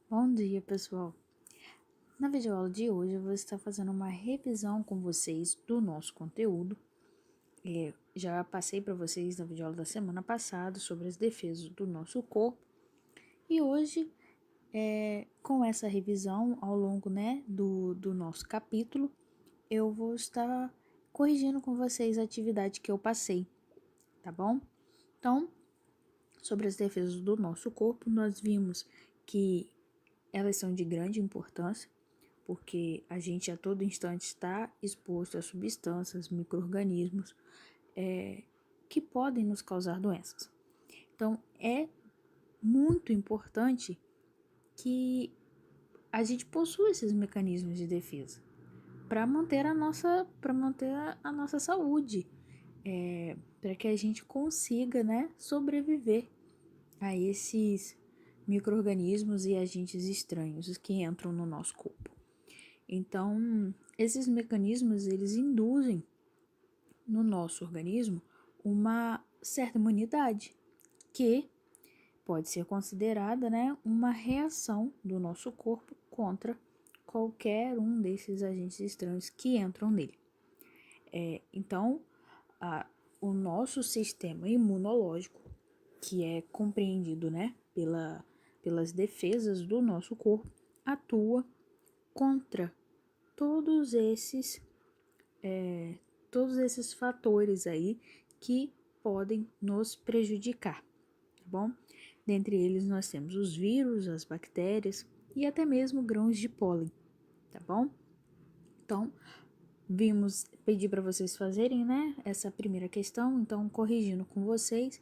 Bom dia, pessoal! Na videoaula de hoje eu vou estar fazendo uma revisão com vocês do nosso conteúdo. Já passei para vocês na videoaula da semana passada sobre as defesas do nosso corpo. E hoje, com essa revisão ao longo do nosso capítulo, eu vou estar corrigindo com vocês a atividade que eu passei, tá bom? Então, sobre as defesas do nosso corpo, nós vimos que elas são de grande importância, porque a gente a todo instante está exposto a substâncias, micro-organismos que podem nos causar doenças. Então, é muito importante que a gente possua esses mecanismos de defesa para manter a nossa saúde, para que a gente consiga, sobreviver a esses micro-organismos e agentes estranhos que entram no nosso corpo. Então, esses mecanismos, eles induzem no nosso organismo uma certa imunidade, que pode ser considerada, uma reação do nosso corpo contra qualquer um desses agentes estranhos que entram nele. Então, o nosso sistema imunológico, que é compreendido, pelas defesas do nosso corpo, atua contra todos esses fatores aí que podem nos prejudicar, tá bom? Dentre eles nós temos os vírus, as bactérias e até mesmo grãos de pólen, tá bom? Então, pedir para vocês fazerem, essa primeira questão. Então, corrigindo com vocês,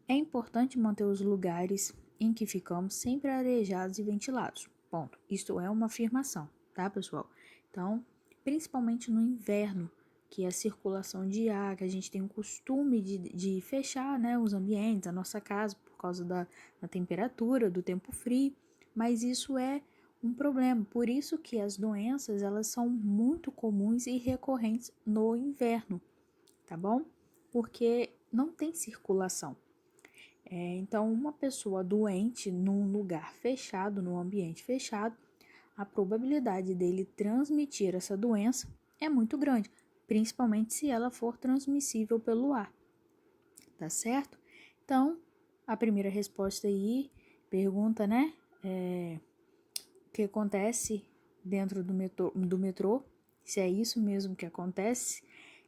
é importante manter os lugares em que ficamos sempre arejados e ventilados. Ponto. Isto é uma afirmação, tá, pessoal? Então, principalmente no inverno, que a circulação de ar, que a gente tem o costume de fechar, os ambientes, a nossa casa, por causa da temperatura, do tempo frio, mas isso é um problema. Por isso que as doenças, elas são muito comuns e recorrentes no inverno, tá bom? Porque não tem circulação. Então, uma pessoa doente num lugar fechado, num ambiente fechado, a probabilidade dele transmitir essa doença é muito grande, principalmente se ela for transmissível pelo ar, tá certo? Então, a primeira resposta aí pergunta, o que acontece dentro do metrô, se é isso mesmo que acontece,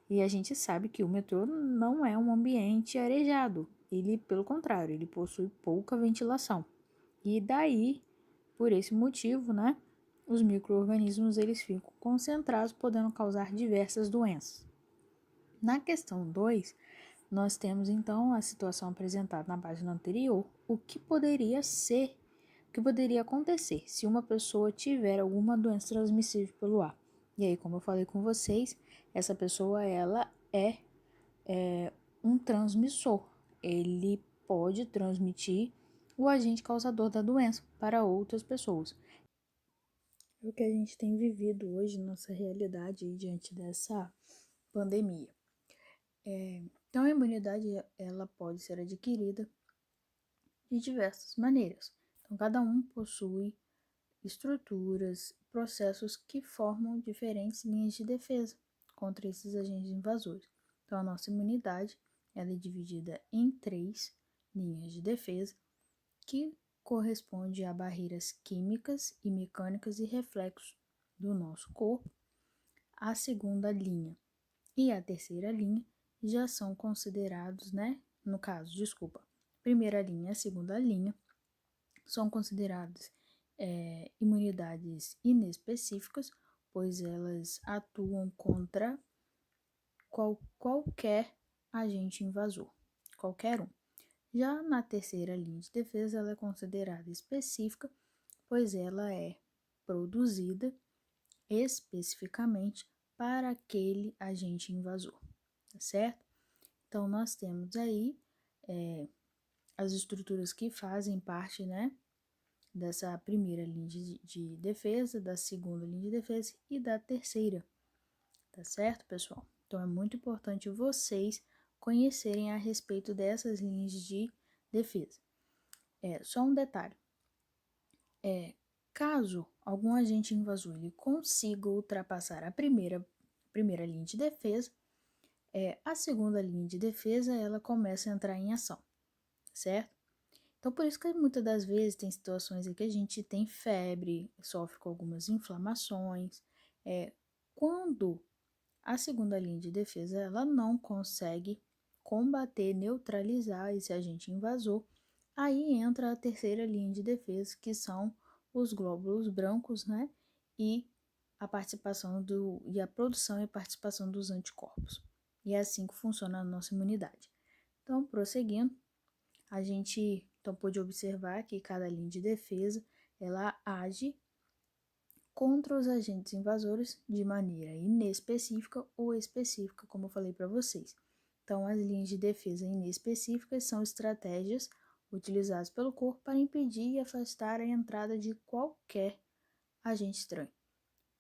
e a gente sabe que o metrô não é um ambiente arejado, ele, pelo contrário, ele possui pouca ventilação. E daí, por esse motivo, os micro-organismos eles ficam concentrados, podendo causar diversas doenças. Na questão 2, nós temos então a situação apresentada na página anterior, o que poderia acontecer se uma pessoa tiver alguma doença transmissível pelo ar. E aí, como eu falei com vocês, essa pessoa ela é um transmissor. Ele pode transmitir o agente causador da doença para outras pessoas. É o que a gente tem vivido hoje, nossa realidade diante dessa pandemia. Então, a imunidade ela pode ser adquirida de diversas maneiras. Então, cada um possui estruturas, processos que formam diferentes linhas de defesa contra esses agentes invasores. Então, a nossa imunidade ela é dividida em 3 linhas de defesa, que corresponde a barreiras químicas e mecânicas e reflexos do nosso corpo. A segunda linha e a terceira linha já são considerados, primeira linha e a segunda linha são consideradas imunidades inespecíficas, pois elas atuam contra qualquer agente invasor, qualquer um. Já na terceira linha de defesa, ela é considerada específica, pois ela é produzida especificamente para aquele agente invasor, tá certo? Então, nós temos aí as estruturas que fazem parte, dessa primeira linha de defesa, da segunda linha de defesa e da terceira, tá certo, pessoal? Então, é muito importante vocês conhecerem a respeito dessas linhas de defesa. Só um detalhe, Caso algum agente invasor ele consiga ultrapassar a primeira linha de defesa, a segunda linha de defesa ela começa a entrar em ação, certo? Então, por isso que muitas das vezes tem situações em que a gente tem febre, sofre com algumas inflamações. Quando a segunda linha de defesa ela não consegue combater, neutralizar esse agente invasor, aí entra a terceira linha de defesa, que são os glóbulos brancos, né? E a produção e a participação dos anticorpos. E é assim que funciona a nossa imunidade. Então, prosseguindo, a gente então pôde observar que cada linha de defesa ela age contra os agentes invasores de maneira inespecífica ou específica, como eu falei para vocês. Então, as linhas de defesa inespecíficas são estratégias utilizadas pelo corpo para impedir e afastar a entrada de qualquer agente estranho,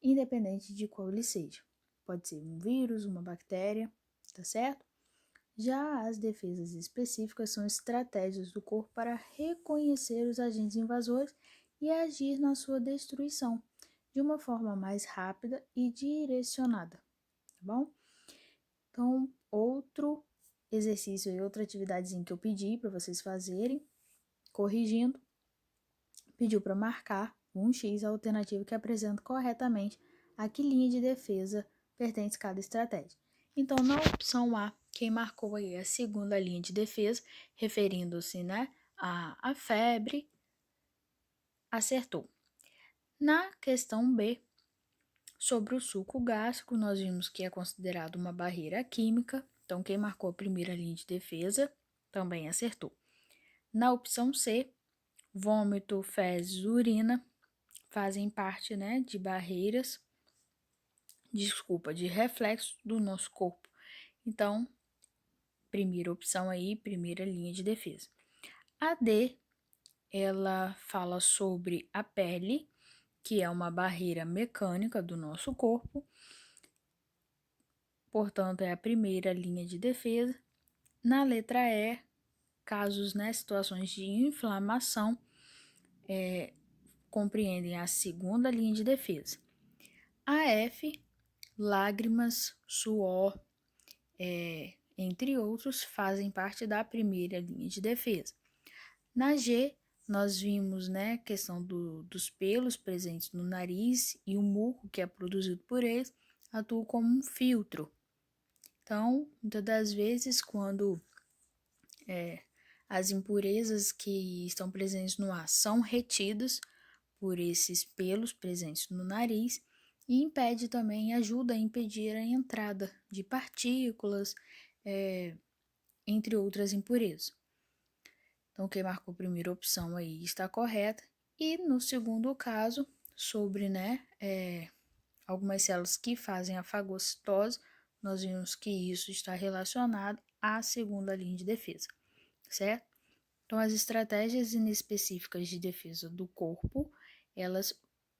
independente de qual ele seja. Pode ser um vírus, uma bactéria, tá certo? Já as defesas específicas são estratégias do corpo para reconhecer os agentes invasores e agir na sua destruição de uma forma mais rápida e direcionada, tá bom? Então, outro exercício e outra atividadezinha que eu pedi para vocês fazerem, corrigindo, pediu para marcar um X a alternativa que apresenta corretamente a que linha de defesa pertence cada estratégia. Então, na opção A, quem marcou aí a segunda linha de defesa, referindo-se, né, à febre, acertou. Na questão B, sobre o suco gástrico, nós vimos que é considerado uma barreira química, então quem marcou a primeira linha de defesa também acertou. Na opção C, vômito, fezes, urina fazem parte, né, de barreiras, de reflexo do nosso corpo. Então, primeira opção aí, primeira linha de defesa. A D, ela fala sobre a pele, que é uma barreira mecânica do nosso corpo, portanto, é a primeira linha de defesa. Na letra E, casos, né, situações de inflamação, compreendem a segunda linha de defesa. A F, lágrimas, suor, entre outros, fazem parte da primeira linha de defesa. Na G, nós vimos, né, a questão dos pelos presentes no nariz e o muco que é produzido por eles atua como um filtro. Então, muitas das vezes, quando as impurezas que estão presentes no ar são retidas por esses pelos presentes no nariz e impede também, ajuda a impedir a entrada de partículas, entre outras impurezas. Então, quem marcou a primeira opção aí está correta. E no segundo caso, sobre, né, algumas células que fazem a fagocitose, nós vimos que isso está relacionado à segunda linha de defesa, certo? Então, as estratégias inespecíficas de defesa do corpo, elas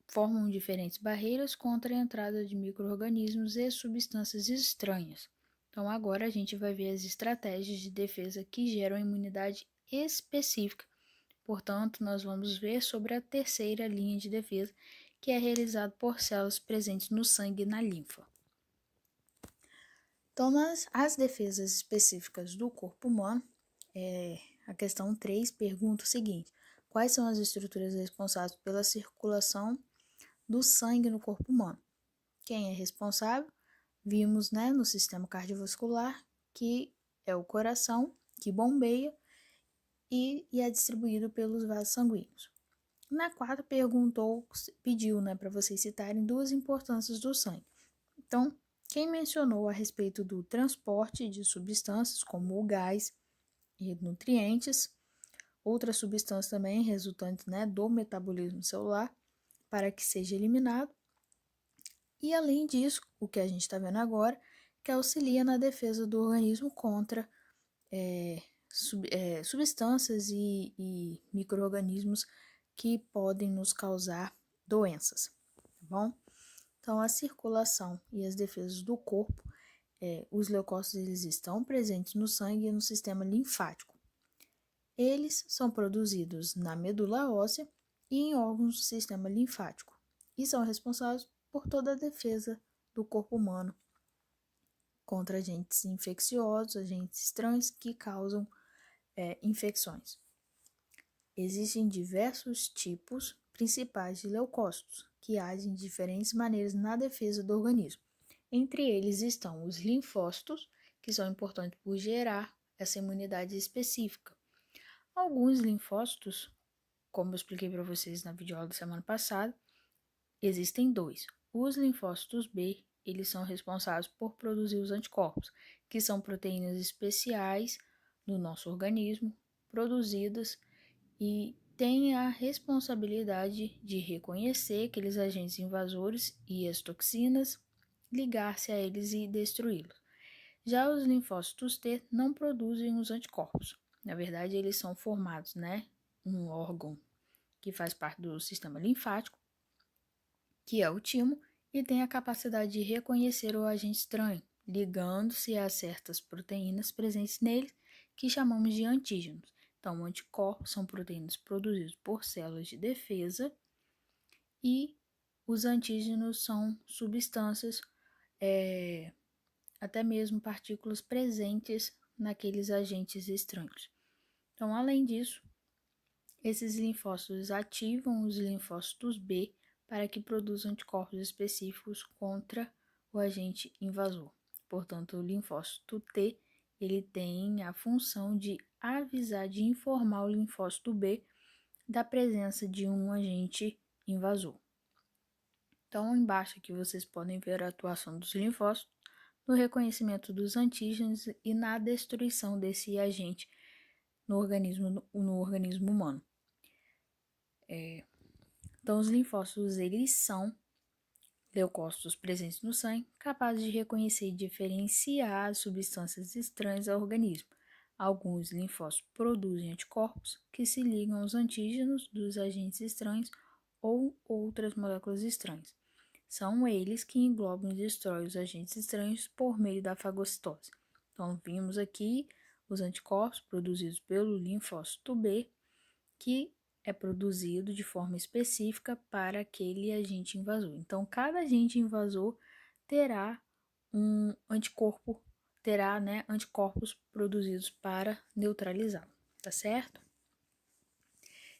formam diferentes barreiras contra a entrada de micro-organismos e substâncias estranhas. Então, agora a gente vai ver as estratégias de defesa que geram imunidade específica. Portanto, nós vamos ver sobre a terceira linha de defesa, que é realizada por células presentes no sangue e na linfa. Então, as defesas específicas do corpo humano, a questão 3 pergunta o seguinte: quais são as estruturas responsáveis pela circulação do sangue no corpo humano? Quem é responsável? Vimos, né, no sistema cardiovascular, que é o coração, que bombeia e é distribuído pelos vasos sanguíneos. Na 4 pediu, né, para vocês citarem duas importâncias do sangue. Então, quem mencionou a respeito do transporte de substâncias como o gás e nutrientes, outras substâncias também resultantes, né, do metabolismo celular, para que seja eliminado. E além disso, o que a gente está vendo agora, que auxilia na defesa do organismo contra substâncias e micro-organismos que podem nos causar doenças, tá bom? Então, a circulação e as defesas do corpo, os leucócitos eles estão presentes no sangue e no sistema linfático. Eles são produzidos na medula óssea e em órgãos do sistema linfático, e são responsáveis por toda a defesa do corpo humano contra agentes infecciosos, agentes estranhos que causam infecções. Existem diversos tipos principais de leucócitos, que agem de diferentes maneiras na defesa do organismo. Entre eles estão os linfócitos, que são importantes por gerar essa imunidade específica. Alguns linfócitos, como eu expliquei para vocês na videoaula da semana passada, existem dois. Os linfócitos B, eles são responsáveis por produzir os anticorpos, que são proteínas especiais no nosso organismo, produzidas e têm a responsabilidade de reconhecer aqueles agentes invasores e as toxinas, ligar-se a eles e destruí-los. Já os linfócitos T não produzem os anticorpos. Na verdade, eles são formados, um órgão que faz parte do sistema linfático, que é o timo, e tem a capacidade de reconhecer o agente estranho, ligando-se a certas proteínas presentes neles, que chamamos de antígenos. Então, anticorpos são proteínas produzidas por células de defesa e os antígenos são substâncias, até mesmo partículas presentes naqueles agentes estranhos. Então, além disso, esses linfócitos ativam os linfócitos B para que produzam anticorpos específicos contra o agente invasor. Portanto, o linfócito T, ele tem a função de avisar, de informar o linfócito B da presença de um agente invasor. Então, embaixo aqui vocês podem ver a atuação dos linfócitos no reconhecimento dos antígenos e na destruição desse agente no organismo humano. Então, os linfócitos, eles são leucócitos presentes no sangue, capazes de reconhecer e diferenciar as substâncias estranhas ao organismo. Alguns linfócitos produzem anticorpos que se ligam aos antígenos dos agentes estranhos ou outras moléculas estranhas. São eles que englobam e destroem os agentes estranhos por meio da fagocitose. Então, vimos aqui os anticorpos produzidos pelo linfócito B, que é produzido de forma específica para aquele agente invasor. Então, cada agente invasor terá um anticorpo, anticorpos produzidos para neutralizá-lo, tá certo?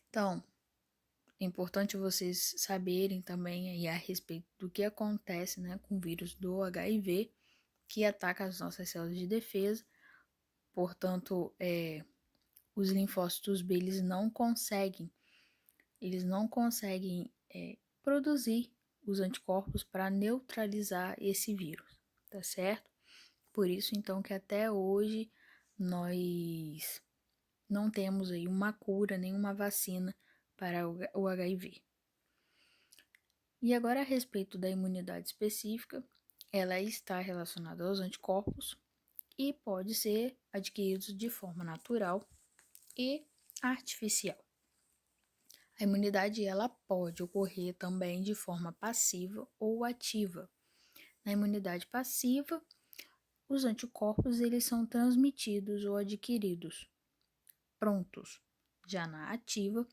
Então, é importante vocês saberem também aí a respeito do que acontece, com o vírus do HIV, que ataca as nossas células de defesa. Portanto, os linfócitos B, eles não conseguem produzir os anticorpos para neutralizar esse vírus, tá certo? Por isso, então, que até hoje nós não temos aí uma cura, nenhuma vacina para o HIV. E agora, a respeito da imunidade específica, ela está relacionada aos anticorpos e pode ser adquiridos de forma natural e artificial. A imunidade, ela pode ocorrer também de forma passiva ou ativa. Na imunidade passiva, os anticorpos, eles são transmitidos ou adquiridos prontos. Já na ativa,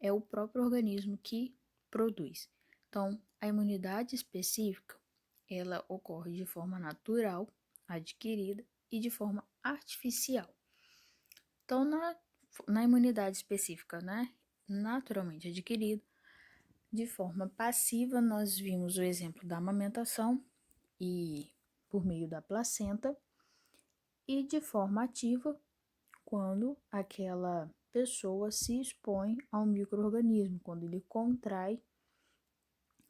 é o próprio organismo que produz. Então, a imunidade específica, ela ocorre de forma natural, adquirida, e de forma artificial. Então, na imunidade específica, naturalmente adquirida, de forma passiva, nós vimos o exemplo da amamentação e por meio da placenta, e de forma ativa, quando aquela pessoa se expõe ao micro-organismo, quando ele contrai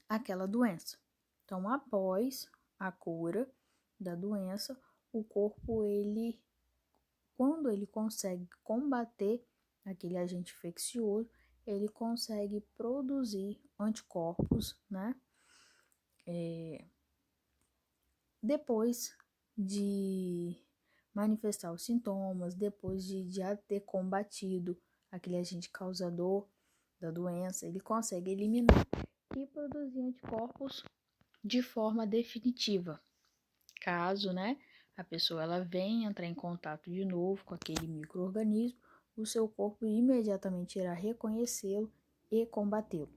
aquela doença. Então, após a cura da doença, o corpo, quando ele consegue combater aquele agente infeccioso, ele consegue produzir anticorpos, depois de manifestar os sintomas, depois de já ter combatido aquele agente causador da doença, ele consegue eliminar e produzir anticorpos de forma definitiva. Caso, a pessoa ela venha entrar em contato de novo com aquele micro-organismo, o seu corpo imediatamente irá reconhecê-lo e combatê-lo.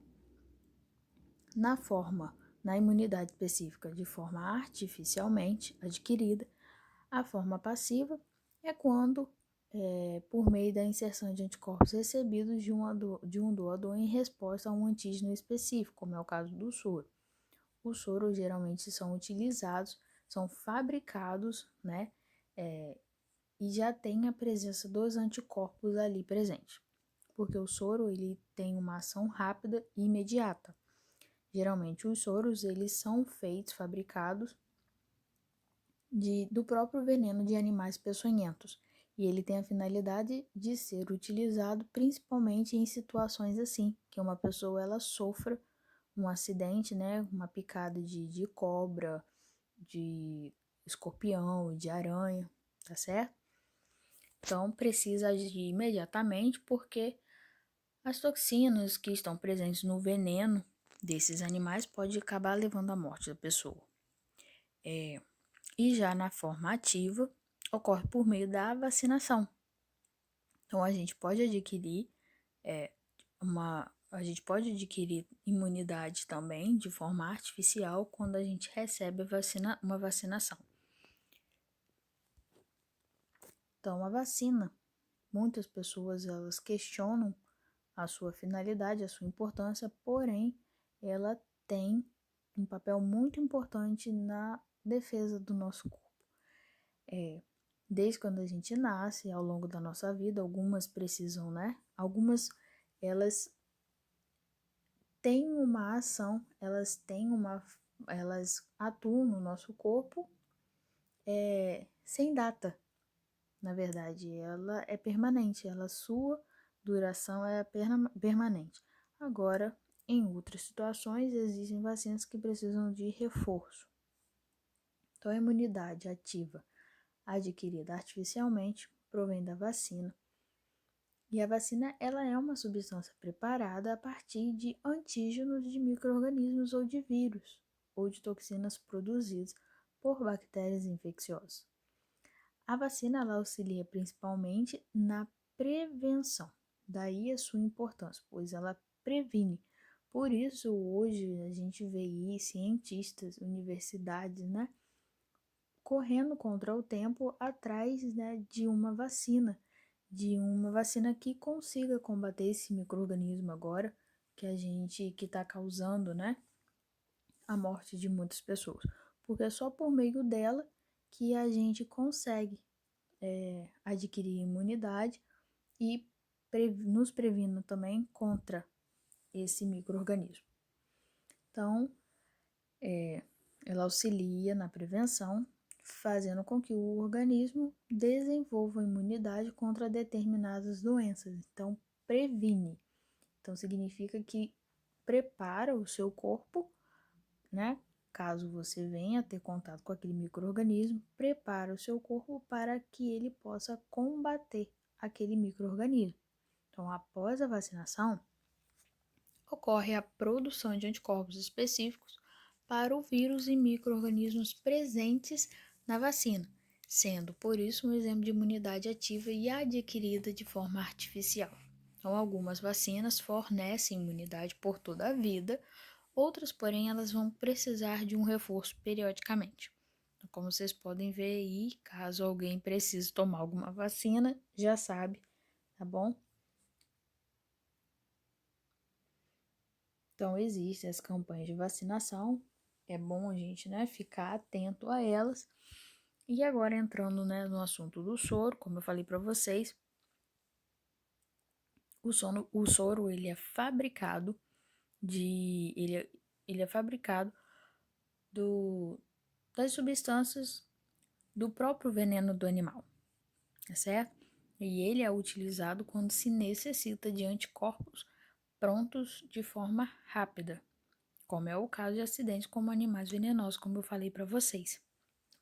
Na imunidade específica de forma artificialmente adquirida, a forma passiva é quando, por meio da inserção de anticorpos recebidos de um doador em resposta a um antígeno específico, como é o caso do soro. Os soros geralmente são fabricados, né, e já tem a presença dos anticorpos ali presente, porque o soro ele tem uma ação rápida e imediata. Geralmente os soros eles são fabricados do próprio veneno de animais peçonhentos, e ele tem a finalidade de ser utilizado principalmente em situações assim, que uma pessoa ela sofra um acidente, né, uma picada de cobra, de escorpião, de aranha, tá certo? Então precisa agir imediatamente porque as toxinas que estão presentes no veneno desses animais pode acabar levando à morte da pessoa. E já na forma ativa, ocorre por meio da vacinação. Então, a gente pode adquirir imunidade também de forma artificial quando a gente recebe uma vacinação. Então, a vacina, muitas pessoas elas questionam a sua finalidade, a sua importância, porém, ela tem um papel muito importante na defesa do nosso corpo. Desde quando a gente nasce, ao longo da nossa vida, algumas precisam, né? Algumas, elas têm uma ação, elas atuam no nosso corpo sem data. Na verdade, ela é permanente, sua duração é permanente. Agora, em outras situações, existem vacinas que precisam de reforço. Então, a imunidade ativa adquirida artificialmente provém da vacina. E a vacina ela é uma substância preparada a partir de antígenos de micro-organismos ou de vírus, ou de toxinas produzidas por bactérias infecciosas. A vacina ela auxilia principalmente na prevenção, daí a sua importância, pois ela previne. Por isso, hoje a gente vê aí cientistas, universidades, né, correndo contra o tempo atrás, né, de uma vacina que consiga combater esse micro-organismo agora que está causando, né, a morte de muitas pessoas, porque é só por meio dela que a gente consegue adquirir imunidade e nos previno também contra esse micro-organismo. Então, ela auxilia na prevenção, fazendo com que o organismo desenvolva imunidade contra determinadas doenças. Então, previne. Então, significa que prepara o seu corpo, né? Caso você venha ter contato com aquele micro-organismo, prepara o seu corpo para que ele possa combater aquele micro-organismo. Então, após a vacinação, ocorre a produção de anticorpos específicos para o vírus e micro-organismos presentes na vacina, sendo por isso um exemplo de imunidade ativa e adquirida de forma artificial. Então, algumas vacinas fornecem imunidade por toda a vida, outras, porém, elas vão precisar de um reforço periodicamente. Então, como vocês podem ver aí, caso alguém precise tomar alguma vacina, já sabe, tá bom? Então, existem as campanhas de vacinação, é bom a gente, né, ficar atento a elas. E agora entrando, né, no assunto do soro, como eu falei para vocês, o soro ele é fabricado das substâncias do próprio veneno do animal, tá certo? E ele é utilizado quando se necessita de anticorpos prontos de forma rápida, como é o caso de acidentes como animais venenosos, como eu falei para vocês.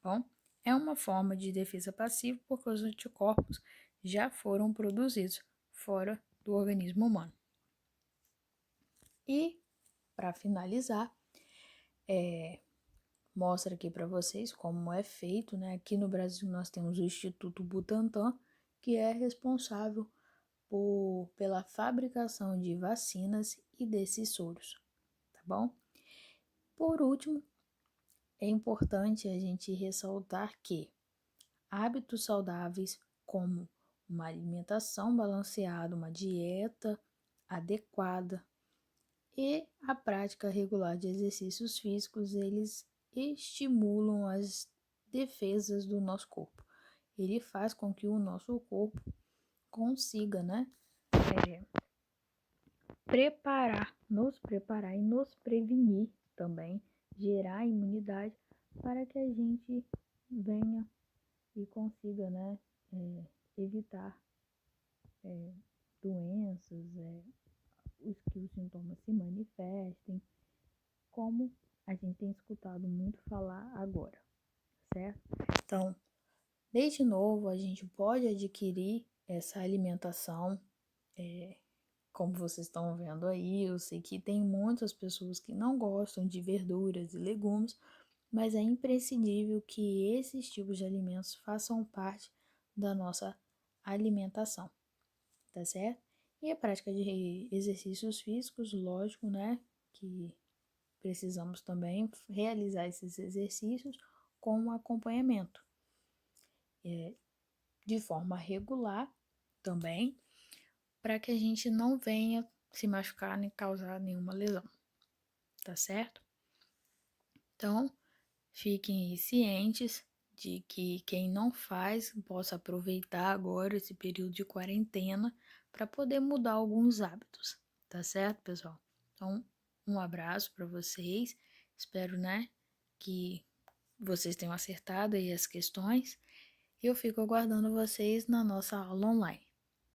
Bom, é uma forma de defesa passiva porque os anticorpos já foram produzidos fora do organismo humano. E, para finalizar, mostra aqui para vocês como é feito, né? Aqui no Brasil nós temos o Instituto Butantan, que é responsável pela fabricação de vacinas e desses soros, tá bom? Por último, é importante a gente ressaltar que hábitos saudáveis, como uma alimentação balanceada, uma dieta adequada e a prática regular de exercícios físicos, eles estimulam as defesas do nosso corpo. Ele faz com que o nosso corpo consiga, nos preparar e nos prevenir também, gerar imunidade para que a gente venha e consiga, evitar doenças, que os sintomas se manifestem, como a gente tem escutado muito falar agora, certo? Então, desde novo, a gente pode adquirir essa alimentação, como vocês estão vendo aí. Eu sei que tem muitas pessoas que não gostam de verduras e legumes, mas é imprescindível que esses tipos de alimentos façam parte da nossa alimentação, tá certo? E a prática de exercícios físicos, lógico, que precisamos também realizar esses exercícios com um acompanhamento, de forma regular também, para que a gente não venha se machucar nem causar nenhuma lesão, tá certo? Então, fiquem cientes de que quem não faz possa aproveitar agora esse período de quarentena para poder mudar alguns hábitos, tá certo, pessoal? Então, um abraço para vocês. Espero, que vocês tenham acertado aí as questões. Eu fico aguardando vocês na nossa aula online.